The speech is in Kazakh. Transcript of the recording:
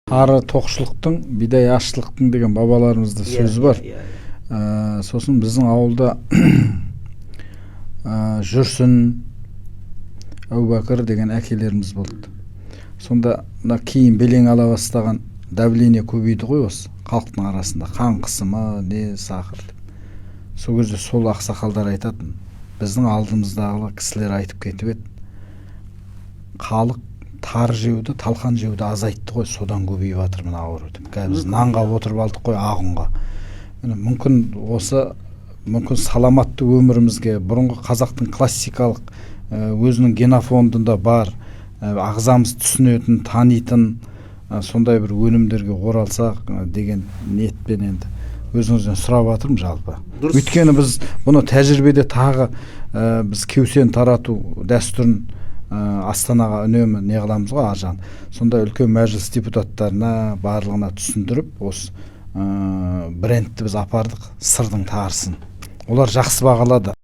Ары тоқшылықтың, бидай ашшылықтың деген бабаларымызда сөзі бар. Сосын біздің ауылда жүрсін, Әубәкір деген әкелеріміз болды. Сонда кейін белең ала бастаған давление көбейді ғой осы халықтың арасында. Қан қысымы, не сахар. Сол кезде сол ақсақалдар айтатын, біздің алдымыздағы кісілер айтып кетіп еді. Халық тар жеуді, талқан жеуді азайтты ғой, содан көбейіп жатыр мына ауру деп. Біз нанға отырып алдық қой, ағынға. Мүмкін саламатты өмірімізге, бұрынғы қазақтың классикалық өзінің генофондында бар, ағзамыз түсінетін, танитын сондай бір өнімдерге оралсақ деген ниетпен енді өзіңізден сұрап жатырмын жалпы. Өйткені біз бұны тәжірибеде тағы біз кеусен тарату дәстүрін Астанаға үнемі не қыламыз ғой, аржан. Сонда үлкен мәжіліс депутаттарына барлығына түсіндіріп, осы брендті біз апардық, сырдың тарысын. Олар жақсы бағалады.